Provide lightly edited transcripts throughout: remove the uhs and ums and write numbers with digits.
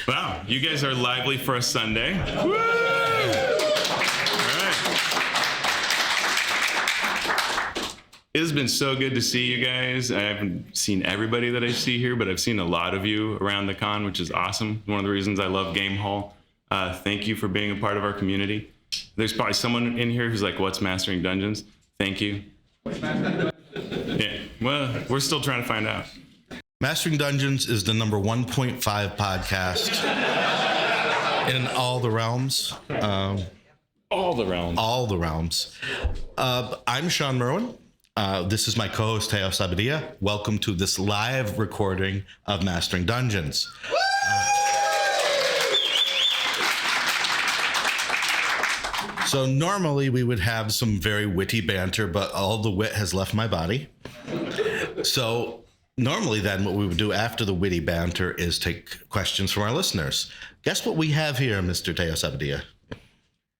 Wow, you guys are lively for a Sunday. Woo! All right. It has been so good to see you guys. I haven't seen everybody that I see here, but I've seen a lot of you around the con, which is awesome. One of the reasons I love Gamehole. Thank you for being a part of our community. There's probably someone in here who's like, what's Mastering Dungeons? Thank you. Yeah, well, we're still trying to find out. Mastering Dungeons is the number 1.5 podcast in all the realms. All the realms. All the realms. I'm Shawn Merwin. This is my co-host, Teos. Welcome to this live recording of Mastering Dungeons. So normally we would have some very witty banter, but all the wit has left my body. So normally then what we would do after the witty banter is take questions from our listeners. Guess what we have here, Mr. Teos Abadia?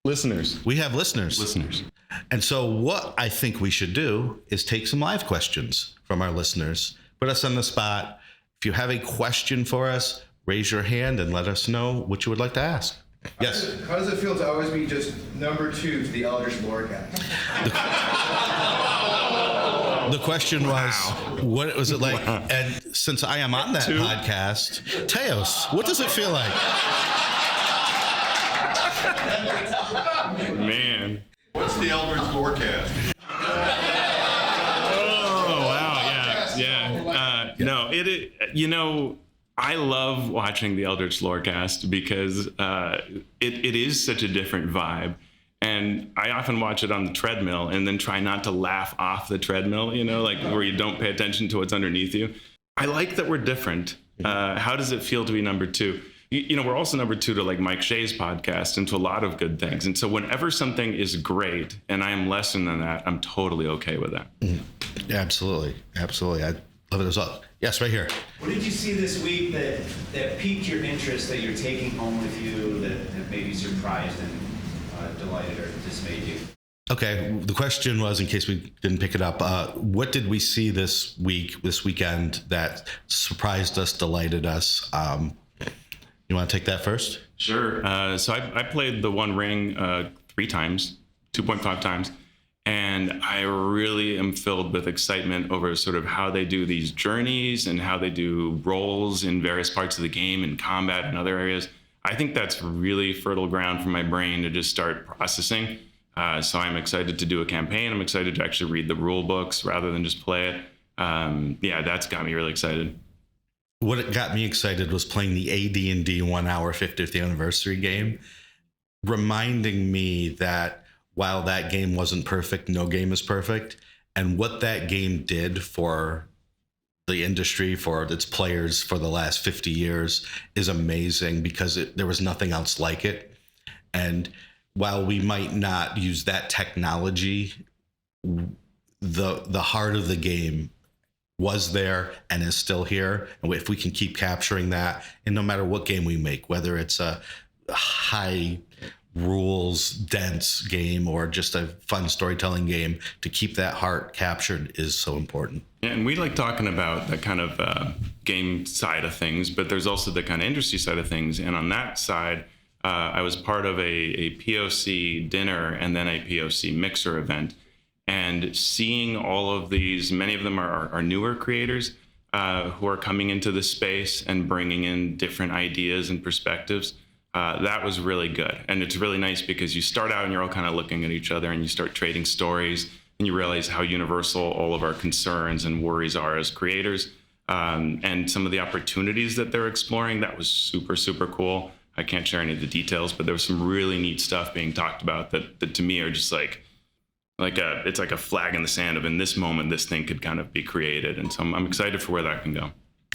Listeners. We have listeners. Listeners. And so what I think we should do is take some live questions from our listeners. Put us on the spot. If you have a question for us, raise your hand and let us know what you would like to ask. Yes. How does it feel to always be just number 2 to the Eldritch Lorecast? The question was, what was it like? And since I am on that podcast, Teos, what does it feel like? Man. What's the Eldritch Lorecast? Oh, wow. Yeah. No, you know, I love watching the Eldritch Lorecast because it is such a different vibe. And I often watch it on the treadmill and then try not to laugh off the treadmill, you know, like where you don't pay attention to what's underneath you. I like that we're different. How does it feel to be number 2? You know, we're also number 2 to like Mike Shea's podcast and to a lot of good things. And so whenever something is great and I am less than that, I'm totally okay with that. Yeah, absolutely. Absolutely. I love it as well. Yes, right here. What did you see this week that piqued your interest, that you're taking home with you, that maybe surprised and delighted or dismayed you? Okay, the question was, in case we didn't pick it up, what did we see this weekend that surprised us, delighted us? You want to take that first? Sure. So I played the One Ring 3 times, 2.5 times. And I really am filled with excitement over sort of how they do these journeys and how they do roles in various parts of the game and combat and other areas. I think that's really fertile ground for my brain to just start processing. So I'm excited to do a campaign. I'm excited to actually read the rule books rather than just play it. Yeah, that's got me really excited. What got me excited was playing the AD&D 1 hour 50th anniversary game, reminding me that while that game wasn't perfect, no game is perfect. And what that game did for the industry, for its players for the last 50 years is amazing because there was nothing else like it. And while we might not use that technology, the heart of the game was there and is still here. And if we can keep capturing that, and no matter what game we make, whether it's a high rules dense game or just a fun storytelling game, to keep that heart captured is so important. And we like talking about that kind of game side of things, but there's also the kind of industry side of things. And on that side, I was part of a POC dinner and then a POC mixer event, and seeing all of these, many of them are newer creators who are coming into the space and bringing in different ideas and perspectives. That was really good. And it's really nice because you start out and you're all kind of looking at each other and you start trading stories and you realize how universal all of our concerns and worries are as creators. And some of the opportunities that they're exploring, that was super, super cool. I can't share any of the details, but there was some really neat stuff being talked about that to me are just it's like a flag in the sand of, in this moment, this thing could kind of be created. And so I'm excited for where that can go.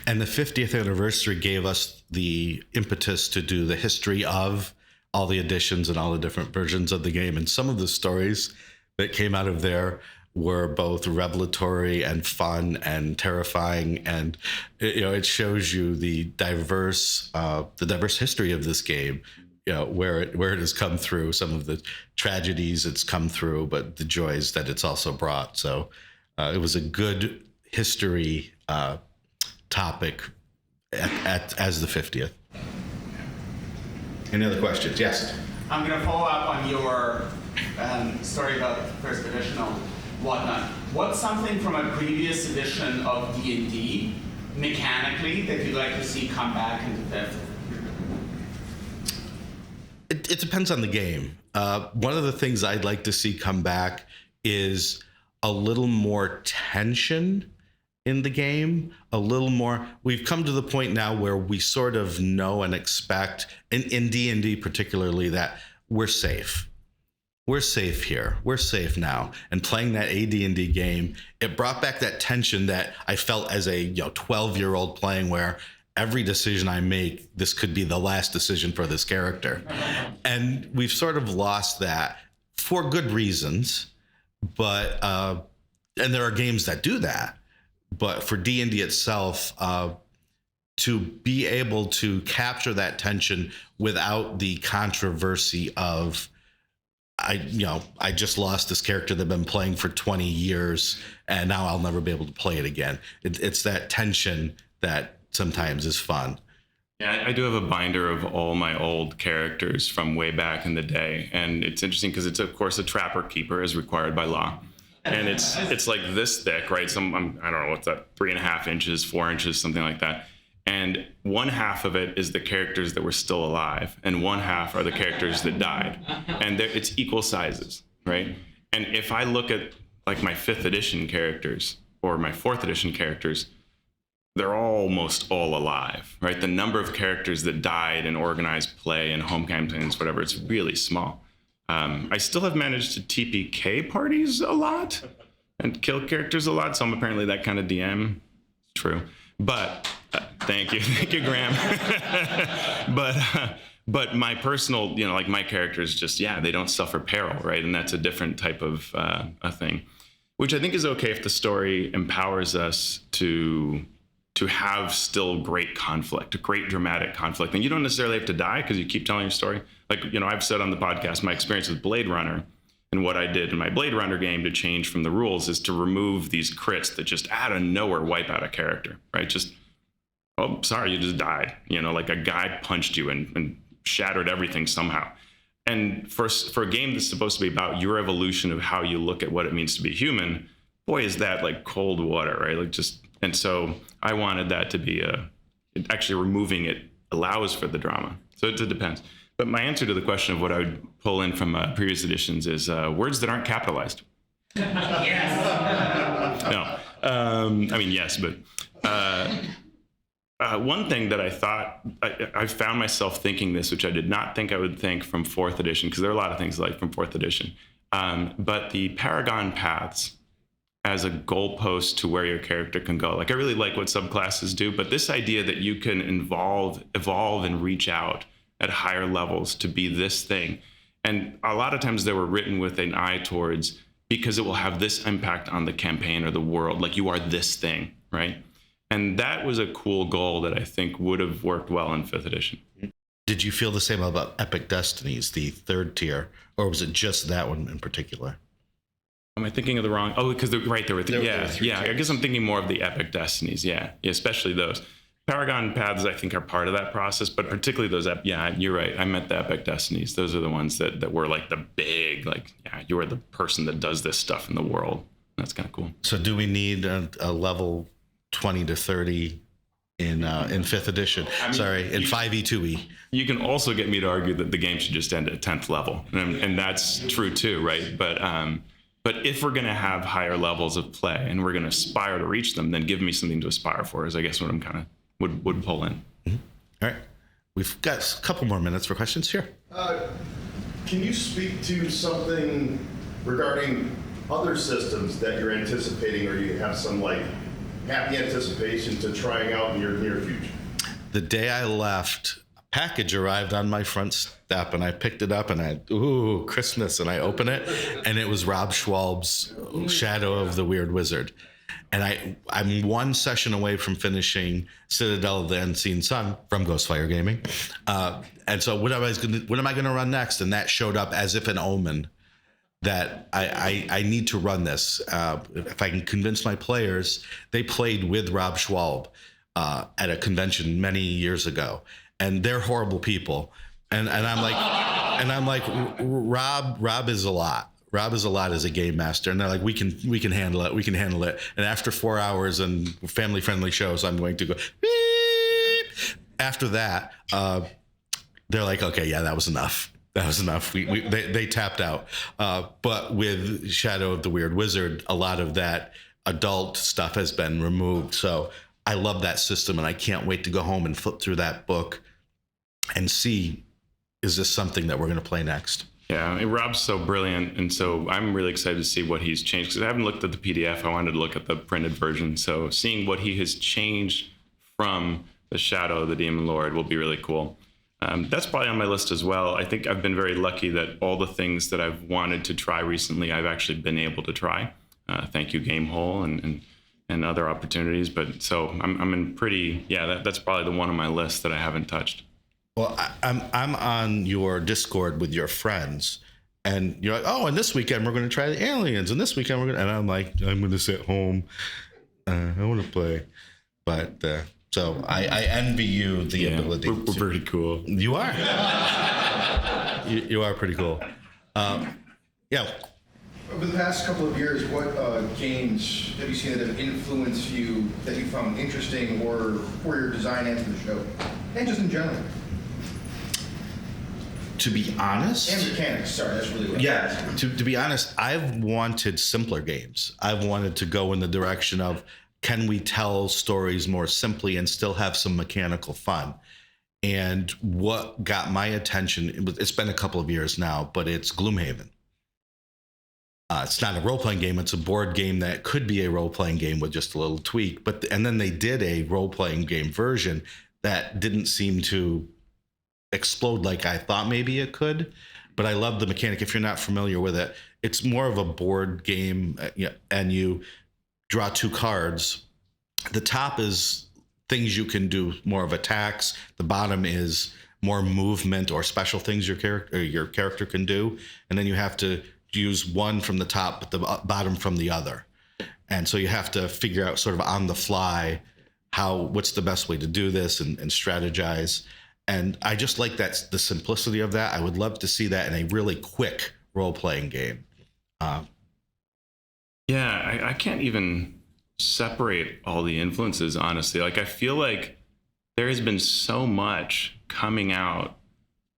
And the 50th anniversary gave us the impetus to do the history of all the editions and all the different versions of the game. And some of the stories that came out of there were both revelatory and fun and terrifying. And it shows you the diverse history of this game, where it has come through, some of the tragedies it's come through, but the joys that it's also brought. So it was a good history topic as the 50th. Any other questions? Yes. I'm going to follow up on your story about first edition or whatnot. What's something from a previous edition of D&D mechanically that you'd like to see come back into fifth? It depends on the game. One of the things I'd like to see come back is a little more tension in the game, a little more. We've come to the point now where we sort of know and expect, in D&D particularly, that we're safe. We're safe here. We're safe now. And playing that AD&D game, it brought back that tension that I felt as a 12-year-old playing, where every decision I make, this could be the last decision for this character. And we've sort of lost that for good reasons. But and there are games that do that. But for D&D itself, to be able to capture that tension without the controversy of, I just lost this character that I've been playing for 20 years, and now I'll never be able to play it again. It's that tension that sometimes is fun. Yeah, I do have a binder of all my old characters from way back in the day, and it's interesting because it's, of course, a trapper keeper as required by law, and it's like this thick, right? I don't know what's that, 3.5 inches, 4 inches, something like that. And one half of it is the characters that were still alive, and one half are the characters that died, and it's equal sizes, right? And if I look at like my 5th edition characters or my 4th edition characters, they're almost all alive, right? The number of characters that died in organized play and home campaigns, whatever, it's really small. I still have managed to TPK parties a lot and kill characters a lot, so I'm apparently that kind of DM. True. But thank you, Graham. But my personal, like my characters just, they don't suffer peril, right? And that's a different type of a thing, which I think is okay if the story empowers us to have still great conflict, great dramatic conflict. And you don't necessarily have to die because you keep telling your story. Like, I've said on the podcast, my experience with Blade Runner, and what I did in my Blade Runner game to change from the rules is to remove these crits that just out of nowhere wipe out a character, right? Just, oh, sorry, you just died. Like a guy punched you and shattered everything somehow. And for a game that's supposed to be about your evolution of how you look at what it means to be human, boy, is that like cold water, right? And so I wanted that to be actually removing it allows for the drama. So it depends. But my answer to the question of what I would pull in from previous editions is words that aren't capitalized. Yes. No. I mean, yes, but one thing that I thought, I found myself thinking this, which I did not think I would think from 4th edition, because there are a lot of things like from 4th edition. But the Paragon paths as a goalpost to where your character can go. Like, I really like what subclasses do, but this idea that you can evolve and reach out at higher levels to be this thing. And a lot of times they were written with an eye towards, because it will have this impact on the campaign or the world, like you are this thing, right? And that was a cool goal that I think would have worked well in 5th edition. Did you feel the same about Epic Destinies, the 3rd tier, or was it just that one in particular? Am I thinking of the wrong? Oh, because there were tiers. I guess I'm thinking more of the Epic Destinies. Yeah, especially those. Paragon paths, I think, are part of that process, but particularly those. You're right. I meant the Epic Destinies. Those are the ones that were like the big, you are the person that does this stuff in the world. That's kind of cool. So do we need a level 20 to 30 in 5th edition? In 5e, 2e. You can also get me to argue that the game should just end at 10th level, and that's true too, right? But if we're going to have higher levels of play and we're going to aspire to reach them, then give me something to aspire for, is I guess what I'm kind of would pull in. Mm-hmm. All right. We've got a couple more minutes for questions here. Can you speak to something regarding other systems that you're anticipating, or you have some happy anticipation to trying out in your near future? The day I left, a package arrived on my front step, and I picked it up, and Christmas, and I open it, and it was Rob Schwalb's Shadow of the Weird Wizard. And I'm one session away from finishing Citadel of the Unseen Sun from Ghostfire Gaming. And so what am I going to run next? And that showed up as if an omen that I need to run this. If I can convince my players, they played with Rob Schwalb at a convention many years ago. And they're horrible people. And I'm like, Rob is a lot. Rob is a lot as a game master, and they're like, we can handle it. We can handle it. And after 4 hours and family friendly shows, I'm going to go beep. After that, they're like, okay, yeah, that was enough. That was enough. They tapped out. But with Shadow of the Weird Wizard, a lot of that adult stuff has been removed. So I love that system, and I can't wait to go home and flip through that book and see, is this something that we're going to play next? Yeah, I mean, Rob's so brilliant, and so I'm really excited to see what he's changed, because I haven't looked at the PDF. I wanted to look at the printed version. So seeing what he has changed from the Shadow of the Demon Lord will be really cool. That's probably on my list as well. I think I've been very lucky that all the things that I've wanted to try recently, I've actually been able to try. Thank you, Gamehole, and other opportunities. But so I'm in pretty, that's probably the one on my list that I haven't touched. Well, I'm on your Discord with your friends, and you're like, oh, and this weekend we're going to try the aliens, and this weekend we're going to, and I'm like, I'm going to sit home. I want to play. But so I envy you the ability. We're pretty cool. You are. you are pretty cool. Yeah. Over the past couple of years, what games have you seen that have influenced you, that you found interesting, or for your design and for the show, and just in general? To be honest, And mechanics. Sorry, that's really what. yeah. To be honest, I've wanted simpler games. I've wanted to go in the direction of, can we tell stories more simply and still have some mechanical fun? And what got my attention, it's been a couple of years now, but it's Gloomhaven. It's not a role-playing game. It's a board game that could be a role-playing game with just a little tweak. And then they did a role-playing game version that didn't seem to explode like I thought maybe it could. But I love the mechanic. If you're not familiar with it, it's more of a board game, and you draw 2 cards. The top is things you can do, more of attacks. The bottom is more movement or special things your character can do. And then you have to use one from the top, but the bottom from the other. And so you have to figure out sort of on the fly what's the best way to do this and strategize. And I just like that, the simplicity of that. I would love to see that in a really quick role-playing game. I can't even separate all the influences, honestly. Like, I feel like there has been so much coming out.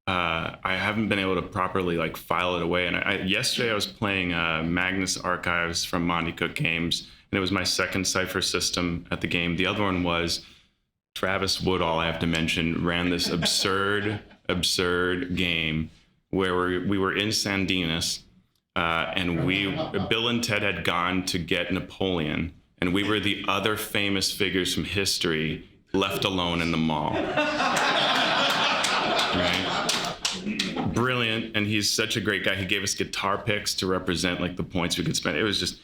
I haven't been able to properly file it away. And yesterday I was playing Magnus Archives from Monty Cook Games, and it was my second Cypher system at the game. The other one was Travis Woodall, I have to mention, ran this absurd game where we were in San Dimas, and Bill and Ted had gone to get Napoleon, and we were the other famous figures from history left alone in the mall. Right? Brilliant. And he's such a great guy. He gave us guitar picks to represent the points we could spend. It was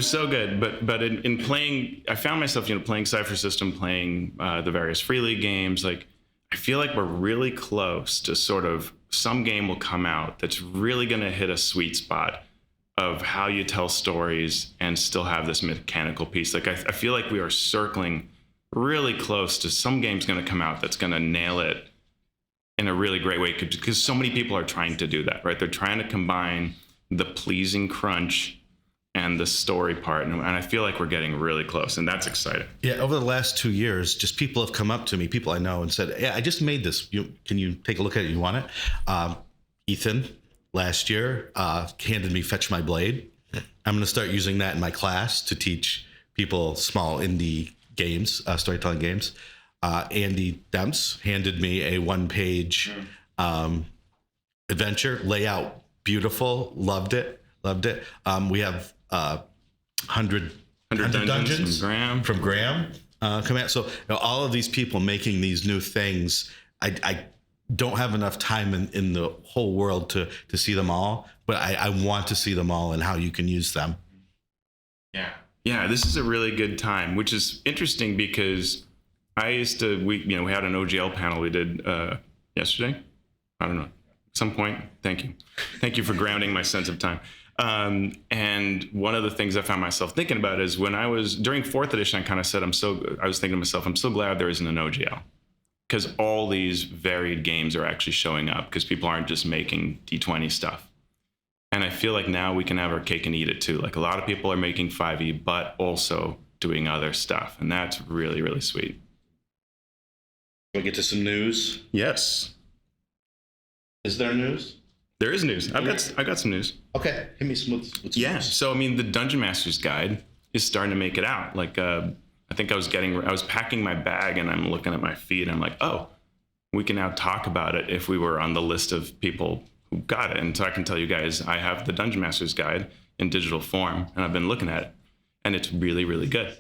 so good. But in playing, I found myself, playing Cypher System, playing the various Free League games. I feel like we're really close to sort of some game will come out that's really going to hit a sweet spot of how you tell stories and still have this mechanical piece. I feel like we are circling really close to some game's going to come out that's going to nail it in a really great way, because so many people are trying to do that, right? They're trying to combine the pleasing crunch and the story part, and I feel like we're getting really close, and that's exciting. Yeah, over the last 2 years, just people have come up to me, people I know, and said, yeah, I just made this. Can you take a look at it? You want it? Ethan, last year, handed me Fetch My Blade. I'm going to start using that in my class to teach people small indie games, storytelling games. Andy Demps handed me a 1-page adventure, layout beautiful, loved it. We have 100 Dungeons from Graham come out. So all of these people making these new things, I don't have enough time in the whole world to see them all, but I want to see them all and how you can use them. Yeah, this is a really good time, which is interesting because we had an OGL panel we did yesterday. I don't know, at some point. Thank you for grounding my sense of time. And one of the things I found myself thinking about is when I was during 4th edition, I kind of said, I was thinking to myself, I'm so glad there isn't an OGL, because all these varied games are actually showing up because people aren't just making D20 stuff. And I feel like now we can have our cake and eat it too. Like a lot of people are making 5e, but also doing other stuff. And that's really, really sweet. We'll get to some news. Yes. Is there news? There is news. I got some news. Okay, hit me some with some Yeah. news. So, I mean, the Dungeon Master's Guide is starting to make it out. Like, I think I was packing my bag and I'm looking at my feed. And I'm like, oh, we can now talk about it if we were on the list of people who got it. And so I can tell you guys, I have the Dungeon Master's Guide in digital form and I've been looking at it and it's really, really good.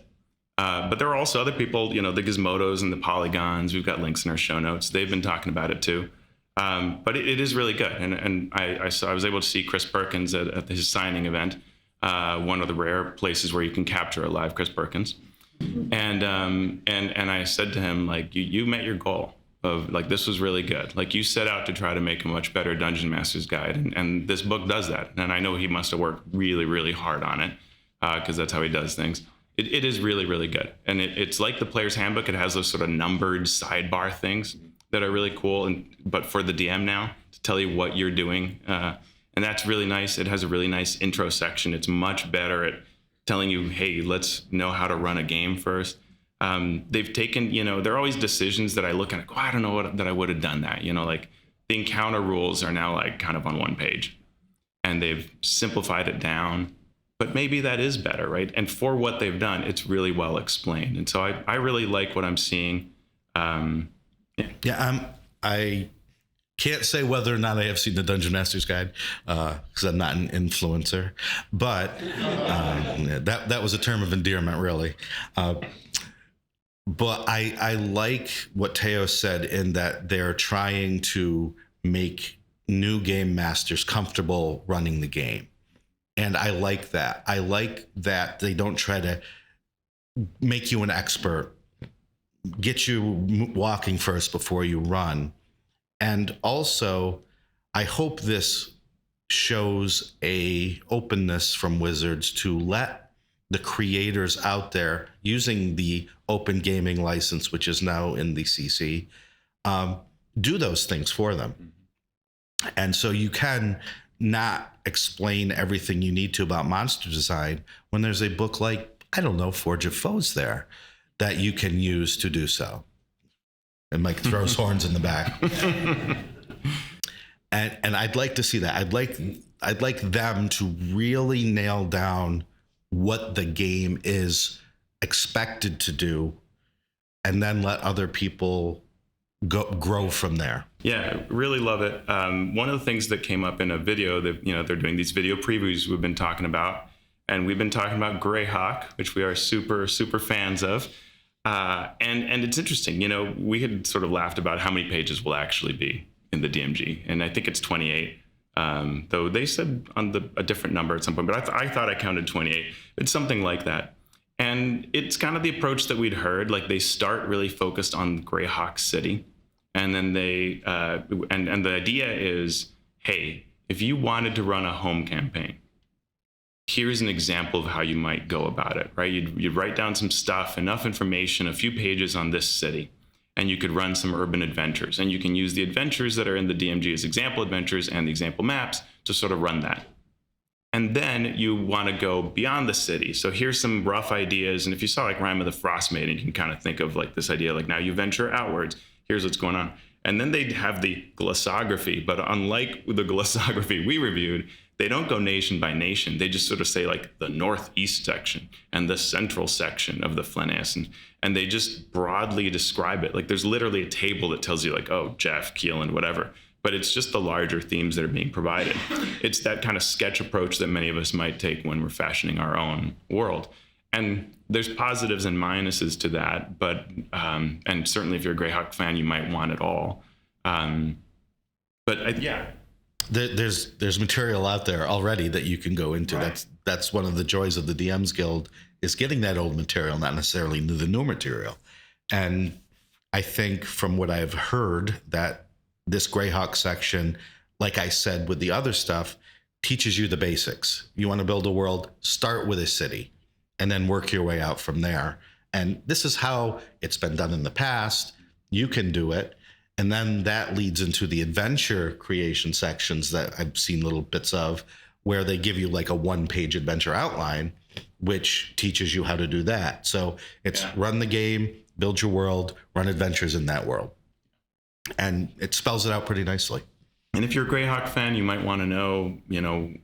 But there are also other people, the Gizmodos and the Polygons. We've got links in our show notes. They've been talking about it too. But it is really good. And I was able to see Chris Perkins at his signing event, one of the rare places where you can capture a live Chris Perkins. And I said to him, like, you met your goal of, like, this was really good. Like, you set out to try to make a much better Dungeon Master's Guide. And this book does that. And I know he must have worked really, really hard on it because that's how he does things. It is really, really good. And it's like the Player's Handbook. It has those sort of numbered sidebar things that are really cool, but for the DM now, to tell you what you're doing. And that's really nice. It has a really nice intro section. It's much better at telling you, hey, let's know how to run a game first. They've taken, there are always decisions that I look at and go, I don't know that I would have done that. Like the encounter rules are now like kind of on one page and they've simplified it down, but maybe that is better, right? And for what they've done, it's really well explained. And so I really like what I'm seeing. Yeah, I can't say whether or not I have seen the Dungeon Master's Guide because I'm not an influencer, but that was a term of endearment, really. But I like what Teos said in that they're trying to make new game masters comfortable running the game. And I like that. I like that they don't try to make you an expert, get you walking first before you run. And also, I hope this shows a openness from Wizards to let the creators out there using the open gaming license, which is now in the CC, do those things for them. And so you can not explain everything you need to about monster design when there's a book like, I don't know, Forge of Foes there that you can use to do so. And Mike throws horns in the back. And I'd like to see that. I'd like them to really nail down what the game is expected to do and then let other people grow from there. Yeah, really love it. One of the things that came up in a video that, they're doing these video previews we've been talking about, and we've been talking about Greyhawk, which we are super, super fans of. And it's interesting, we had sort of laughed about how many pages will actually be in the DMG. And I think it's 28, though they said on a different number at some point, but I thought I counted 28. It's something like that. And it's kind of the approach that we'd heard, like they start really focused on Greyhawk City. And then they, and the idea is, hey, if you wanted to run a home campaign, here's an example of how you might go about it, right? You'd write down some stuff, enough information, a few pages on this city, and you could run some urban adventures. And you can use the adventures that are in the DMG as example adventures and the example maps to sort of run that. And then you want to go beyond the city. So here's some rough ideas. And if you saw like Rime of the Frost Maiden, you can kind of think of like this idea, like now you venture outwards, here's what's going on. And then they'd have the glossography, but unlike the glossography we reviewed, they don't go nation by nation. They just sort of say like the northeast section and the central section of the Flenace. And they just broadly describe it. Like there's literally a table that tells you like, oh, Jeff, Keelan, whatever. But it's just the larger themes that are being provided. It's that kind of sketch approach that many of us might take when we're fashioning our own world. And there's positives and minuses to that, but and certainly if you're a Greyhawk fan, you might want it all. Yeah. There's material out there already that you can go into. Right. That's one of the joys of the DMsGuild is getting that old material, not necessarily the new material. And I think from what I've heard that this Greyhawk section, like I said with the other stuff, teaches you the basics. You want to build a world, start with a city and then work your way out from there. And this is how it's been done in the past. you can do it. And then that leads into the adventure creation sections that I've seen little bits of, where they give you like a 1-page adventure outline, which teaches you how to do that. So it's run the game, build your world, run adventures in that world. And it spells it out pretty nicely. And if you're a Greyhawk fan, you might want to know,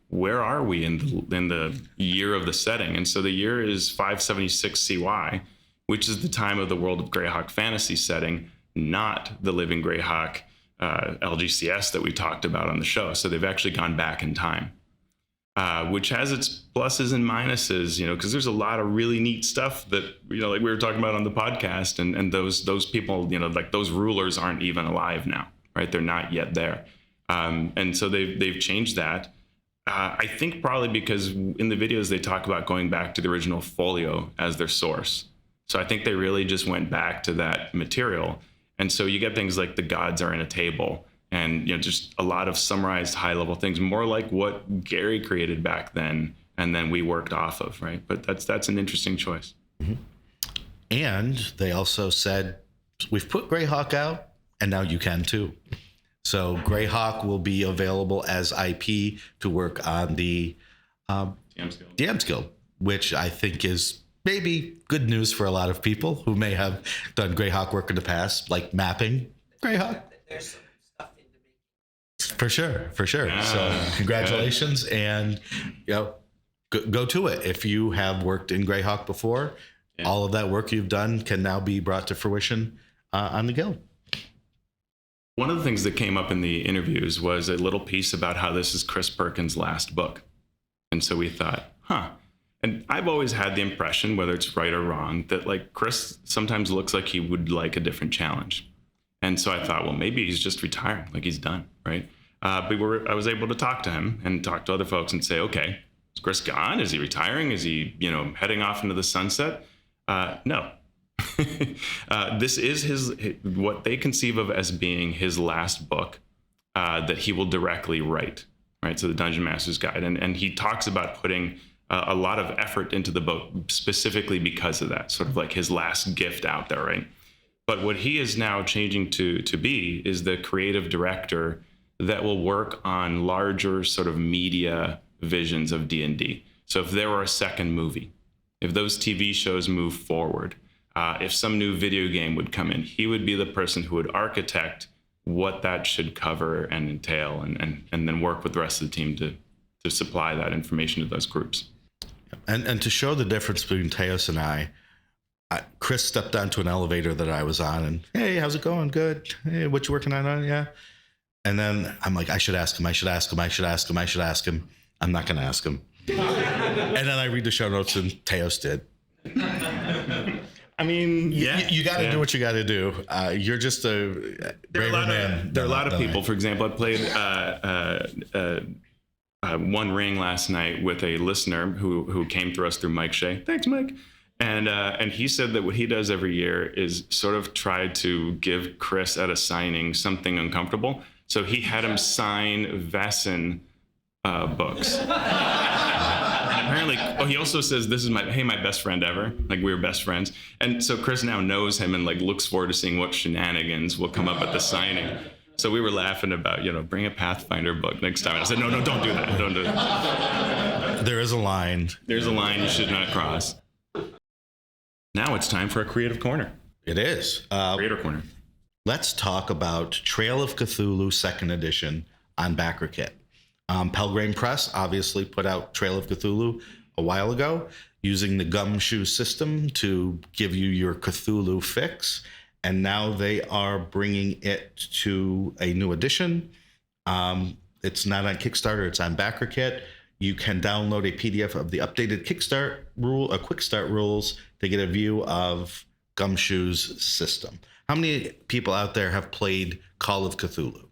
where are we in the year of the setting? And so the year is 576 CY, which is the time of the World of Greyhawk fantasy setting, not the Living Greyhawk LGCS that we talked about on the show. So they've actually gone back in time, which has its pluses and minuses, because there's a lot of really neat stuff that, like we were talking about on the podcast, and those people, like those rulers aren't even alive now, right? They're not yet there. And so they've changed that. I think probably because in the videos they talk about going back to the original folio as their source. So I think they really just went back to that material. And so you get things like the gods are in a table, and just a lot of summarized high-level things, more like what Gary created back then, and then we worked off of, right? But that's an interesting choice. Mm-hmm. And they also said, we've put Greyhawk out, and now you can too. So Greyhawk will be available as IP to work on the DMsGuild, which I think is maybe good news for a lot of people who may have done Greyhawk work in the past, like mapping Greyhawk. There's some stuff in the making. For sure. So congratulations, and go to it. If you have worked in Greyhawk before, all of that work you've done can now be brought to fruition on the guild. One of the things that came up in the interviews was a little piece about how this is Chris Perkins' last book. And so we thought, And I've always had the impression, whether it's right or wrong, that like Chris sometimes looks like he would like a different challenge. And so I thought, well, maybe he's just retiring, like he's done, right? But I was able to talk to him and talk to other folks and say, okay, is Chris gone? Is he retiring? Is he, heading off into the sunset? No. This is what they conceive of as being his last book that he will directly write, right? So the Dungeon Master's Guide. And he talks about putting a lot of effort into the book specifically because of that, sort of like his last gift out there, right? But what he is now changing to be is the creative director that will work on larger sort of media visions of D&D. So if there were a second movie, if those TV shows move forward, if some new video game would come in, he would be the person who would architect what that should cover and entail, and then work with the rest of the team to supply that information to those groups. And to show the difference between Teos and I, Chris stepped onto an elevator that I was on, and hey, how's it going? Good. Hey, what you working on? Yeah. And then I'm like, I should ask him. I'm not going to ask him. And then I read the show notes, and Teos did. I mean, you got to do what you got to do. You're just a braver man. There are a lot of people. For example, I played One Ring last night with a listener who came through us through Mike Shea. Thanks, Mike. And he said that what he does every year is sort of try to give Chris at a signing something uncomfortable. So he had him sign Vassin books. And apparently, he also says, this is my best friend ever. Like, we were best friends. And so Chris now knows him and like looks forward to seeing what shenanigans will come up at the signing. So we were laughing about, bring a Pathfinder book next time. And I said, no, don't do that. Don't do that. There is a line. There's a line you should not cross. Now it's time for a Creative Corner. It is. Creator Corner. Let's talk about Trail of Cthulhu 2nd Edition on BackerKit. Pelgrane Press obviously put out Trail of Cthulhu a while ago using the gumshoe system to give you your Cthulhu fix. And now they are bringing it to a new edition. It's not on Kickstarter, it's on BackerKit. You can download a PDF of the updated quick start rules to get a view of Gumshoe's system. How many people out there have played Call of Cthulhu?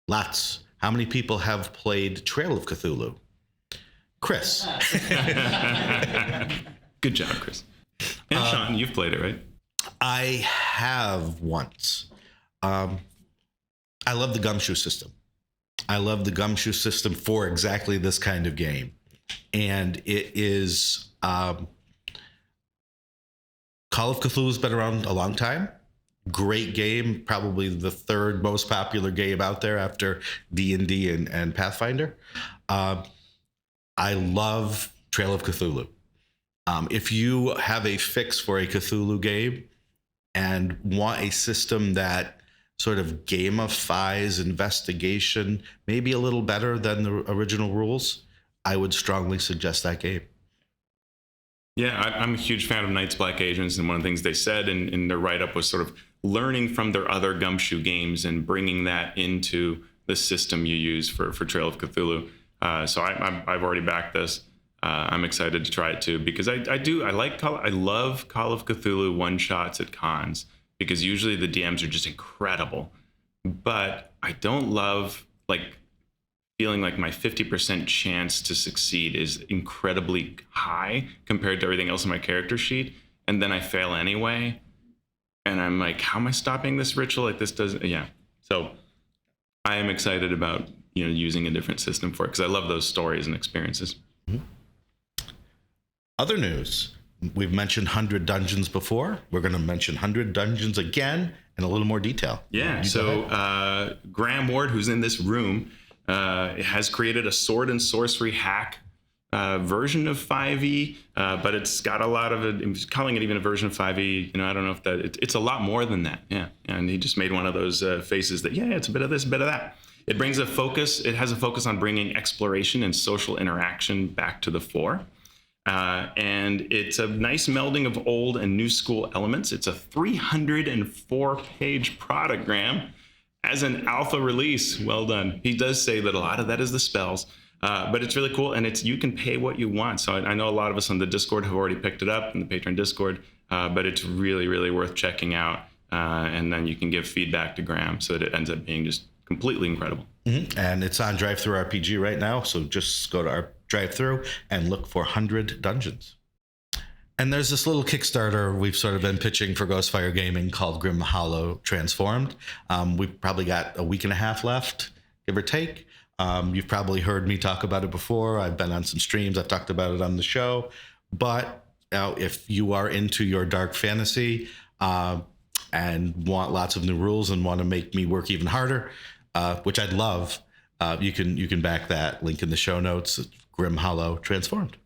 Lots. How many people have played Trail of Cthulhu? Chris. Good job, Chris. And Shawn, you've played it, right? I have once. I love the Gumshoe system. I love the Gumshoe system for exactly this kind of game. And it is... Call of Cthulhu's been around a long time. great game, probably the third most popular game out there after D&D and Pathfinder. I love Trail of Cthulhu. If you have a fix for a Cthulhu game and want a system that sort of gamifies investigation, maybe a little better than the original rules, I would strongly suggest that game. Yeah, I'm a huge fan of Night's Black Agents, and one of the things they said in their write-up was sort of learning from their other Gumshoe games and bringing that into the system you use for Trail of Cthulhu. So I've already backed this. I'm excited to try it too, because I love Call of Cthulhu one-shots at cons, because usually the DMs are just incredible. But I don't love feeling like my 50% chance to succeed is incredibly high compared to everything else in my character sheet, and then I fail anyway, and I'm like, how am I stopping this ritual? Like, this doesn't, yeah. So I am excited about using a different system for it, because I love those stories and experiences. Mm-hmm. Other news. We've mentioned 100 Dungeons before. We're going to mention 100 Dungeons again in a little more detail. Yeah, so Graham Ward, who's in this room, has created a sword and sorcery hack version of 5e, but it's got a lot of it. He's calling it even a version of 5e. I don't know if it's a lot more than that. Yeah, and he just made one of those faces that, it's a bit of this, a bit of that. It brings a focus. It has a focus on bringing exploration and social interaction back to the fore. And it's a nice melding of old and new school elements. It's a 304-page product, Graham, as an alpha release. Well done. He does say that a lot of that is the spells, but it's really cool, and you can pay what you want. So I know a lot of us on the Discord have already picked it up in the Patreon Discord, but it's really, really worth checking out. And then you can give feedback to Graham so that it ends up being just completely incredible. Mm-hmm. And it's on Drive-Thru RPG right now, so just go to our Drive-Thru and look for 100 Dungeons. And there's this little Kickstarter we've sort of been pitching for Ghostfire Gaming called Grim Hollow Transformed. We've probably got a week and a half left, give or take. You've probably heard me talk about it before. I've been on some streams. I've talked about it on the show. But if you are into your dark fantasy and want lots of new rules and want to make me work even harder, which I'd love, you can back that. Link in the show notes. Grim Hollow Transformed.